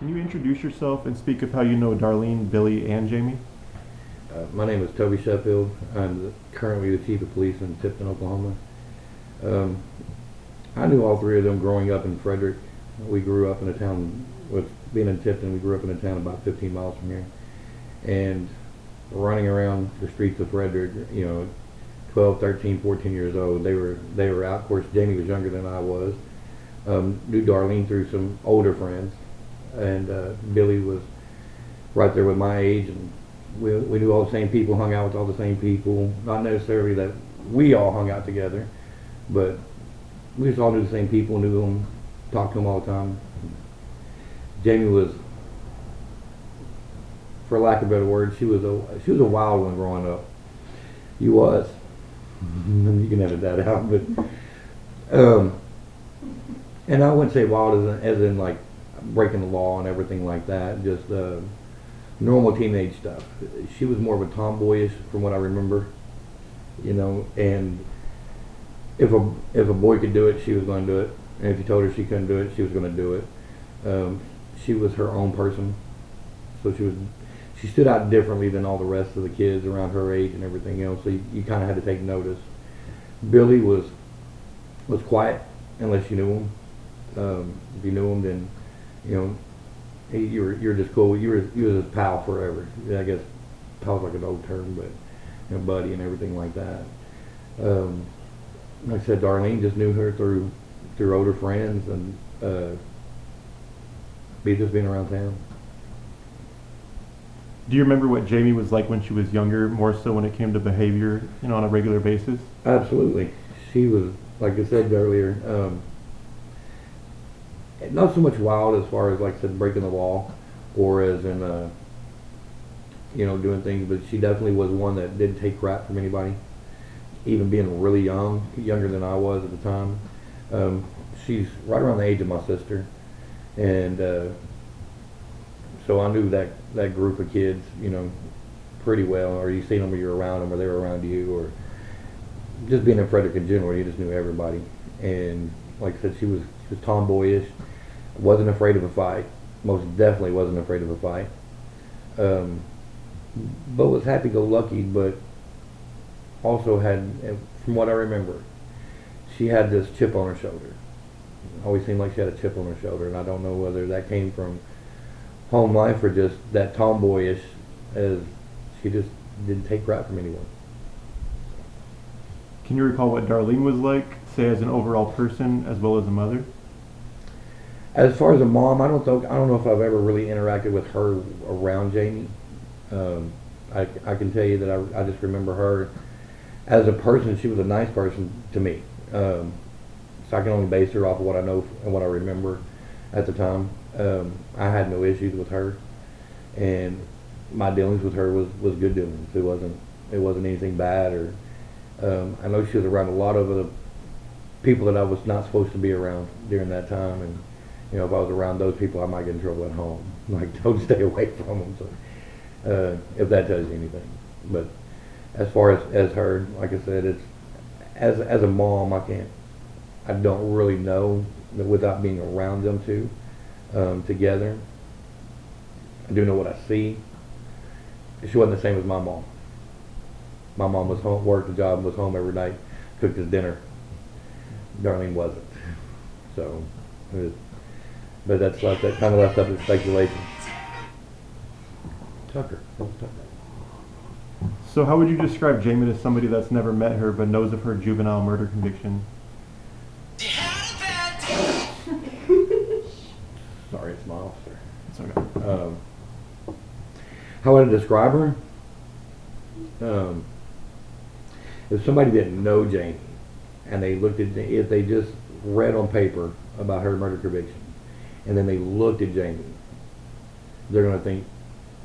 Can you introduce yourself and speak of how you know Darlene, Billy, and Jamie? My name is Toby Sheffield. I'm currently the chief of police in Tipton, Oklahoma. Um, I knew all three of them growing up in Frederick. We grew up in a town, with being in Tipton, we grew up in a town about 15 miles from here. And running around the streets of Frederick, 12, 13, 14 years old, they were out. Of course, Jamie was younger than I was. Knew Darlene through some older friends, and Billy was right there with my age, and we knew all the same people, hung out with all the same people. Not necessarily that we all hung out together, but we just all knew the same people, knew them, talked to them all the time. Jamie was, for lack of a better word, she was a wild one growing up. You was. You can edit that out, but and I wouldn't say wild as in like breaking the law and everything like that. Just normal teenage stuff. She was more of a tomboyish, from what I remember. And if a boy could do it, she was going to do it. And if you told her she couldn't do it, she was going to do it. She was her own person, so she stood out differently than all the rest of the kids around her age and everything else. So you kind of had to take notice. Billy was quiet unless you knew him. If you knew him, then you're just cool. You were his pal forever. I guess pal's like an old term, but buddy and everything like that. Like I said, Darlene just knew her through older friends and just being around town. Do you remember what Jamie was like when she was younger, more so when it came to behavior, on a regular basis? Absolutely. She was, like I said earlier, not so much wild as far as, like I said, breaking the law, or as in, doing things, but she definitely was one that didn't take crap from anybody, even being really young, younger than I was at the time. She's right around the age of my sister, and so I knew that group of kids, pretty well, or you seen them or you're around them or they were around you, or just being in Frederick in general, you just knew everybody. And like I said, she was tomboyish, wasn't afraid of a fight, most definitely wasn't afraid of a fight, but was happy-go-lucky, but also had, from what I remember, she had this chip on her shoulder. Always seemed like she had a chip on her shoulder, and I don't know whether that came from home life or just that tomboyish, as she just didn't take crap from anyone. Can you recall what Darlene was like, say as an overall person as well as a mother? As far as a mom, I don't know if I've ever really interacted with her around Jamie. I can tell you that I just remember her as a person. She was a nice person to me. So I can only base her off of what I know and what I remember at the time. I had no issues with her, and my dealings with her was good dealings. It wasn't anything bad, or I know she was around a lot of the people that I was not supposed to be around during that time, and if I was around those people, I might get in trouble at home. Like, don't stay away from them. So if that tells you anything. But as far as her, like I said, it's as a mom, I don't really know without being around them two together. I do know what I see. She wasn't the same as my mom. My mom was home, worked a job, was home every night, cooked us dinner. Darlene wasn't. So, but that kind of left up to speculation. Tucker. So how would you describe Jamie to somebody that's never met her but knows of her juvenile murder conviction? Sorry, it's my officer. It's okay. How would I describe her? If somebody didn't know Jamie and if they just read on paper about her murder conviction and then they looked at Jamie, they're going to think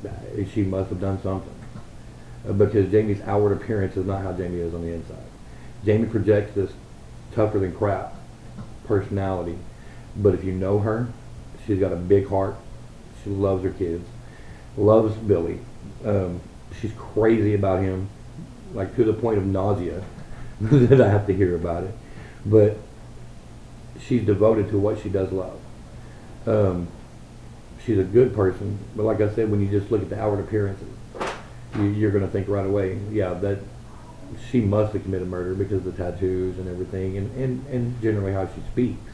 that she must have done something. Because Jamie's outward appearance is not how Jamie is on the inside. Jamie projects this tougher than crap personality, but if you know her, she's got a big heart. She loves her kids, loves Billy. She's crazy about him, like to the point of nausea that I have to hear about it. But she's devoted to what she does love. she's a good person, but like I said, when you just look at the outward appearances, you're going to think right away, yeah, that she must have committed murder because of the tattoos and everything, and generally how she speaks.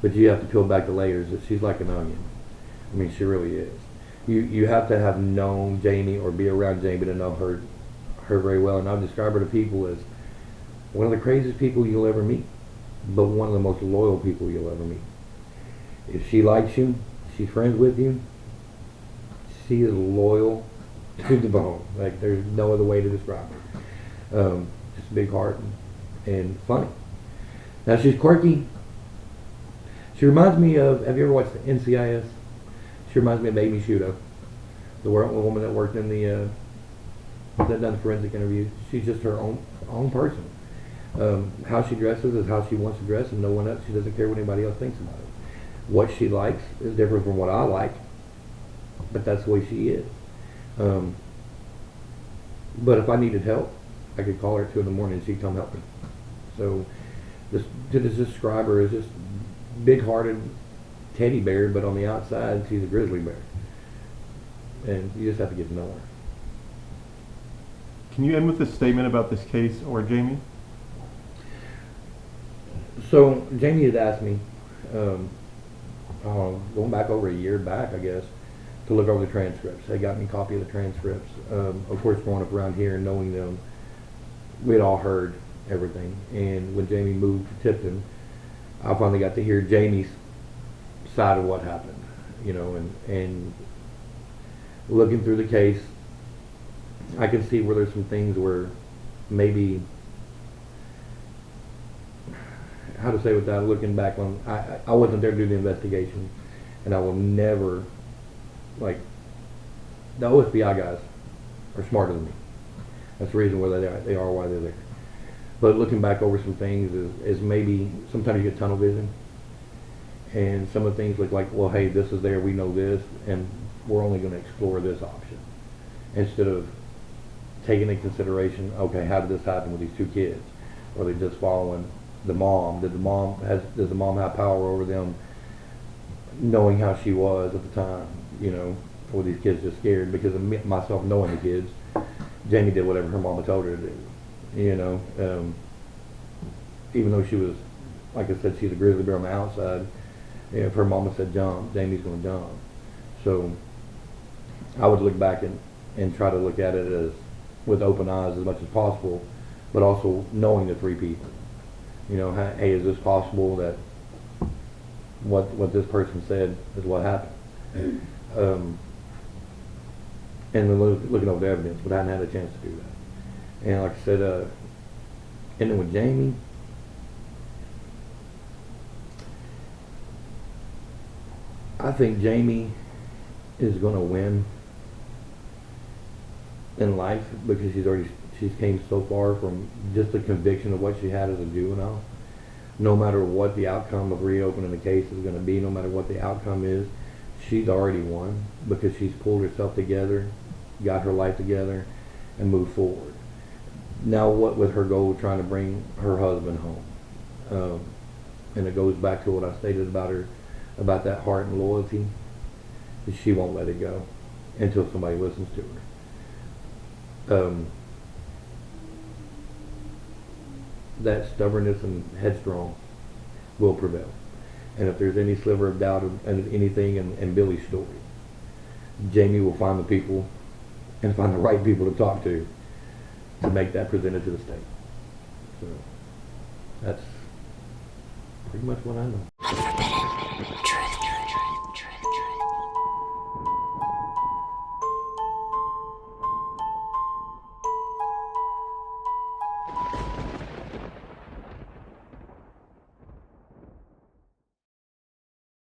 But you have to peel back the layers. That she's like an onion. I mean, she really is. You have to have known Jamie or be around Jamie to know her very well. And I describe her to people as one of the craziest people you'll ever meet, but one of the most loyal people you'll ever meet. If she likes you, she's friends with you, she is loyal to the bone. Like, there's no other way to describe her. Just a big heart and funny. Now, she's quirky. She reminds me of, have you ever watched the NCIS? She reminds me of Amy Shudo, the woman that worked in the, that done forensic interviews. She's just her own person. How she dresses is how she wants to dress, and no one else. She doesn't care what anybody else thinks about it. What she likes is different from what I like, but that's the way she is. But if I needed help, I could call her at 2 in the morning and she'd come help me. So to describe her as just big-hearted teddy bear, but on the outside she's a grizzly bear. And you just have to get to know her. Can you end with a statement about this case or Jamie? So Jamie had asked me, going back over a year back, I guess, to look over the transcripts. They got me a copy of the transcripts. Of course, growing up around here and knowing them, we had all heard everything. And when Jamie moved to Tipton, I finally got to hear Jamie's side of what happened, you know, and looking through the case, I can see where there's some things where maybe, how to say without looking back on, I wasn't there to do the investigation, and I will never, like, the OSBI guys are smarter than me. That's the reason why they are why they're there. But looking back over some things is maybe sometimes you get tunnel vision, and some of the things look like, well, hey, this is there, we know this, and we're only going to explore this option, instead of taking into consideration, okay, how did this happen with these 2 kids? Or they just following the mom? Does the mom have power over them, knowing how she was at the time? You know, were these kids just scared? Because of myself knowing the kids, Jamie did whatever her mama told her to do. You know, even though she was, like I said, she's a grizzly bear on the outside. If her mama said jump, Jamie's going to jump. So I would look back and try to look at it as with open eyes as much as possible, but also knowing the 3 people. You know, hey, is this possible that what this person said is what happened? And then looking over the evidence, but I hadn't had a chance to do that. And like I said, and then with Jamie, I think Jamie is going to win in life because she's came so far from just the conviction of what she had as a juvenile. No matter what the outcome of reopening the case is going to be, no matter what the outcome is, she's already won because she's pulled herself together, got her life together, and moved forward. Now what with her goal of trying to bring her husband home. And it goes back to what I stated about her, about that heart and loyalty. She won't let it go until somebody listens to her. That stubbornness and headstrong will prevail. And if there's any sliver of doubt of anything in Billy's story, Jamie will find the people and find the right people to talk to make that presented to the state. So that's pretty much what I know.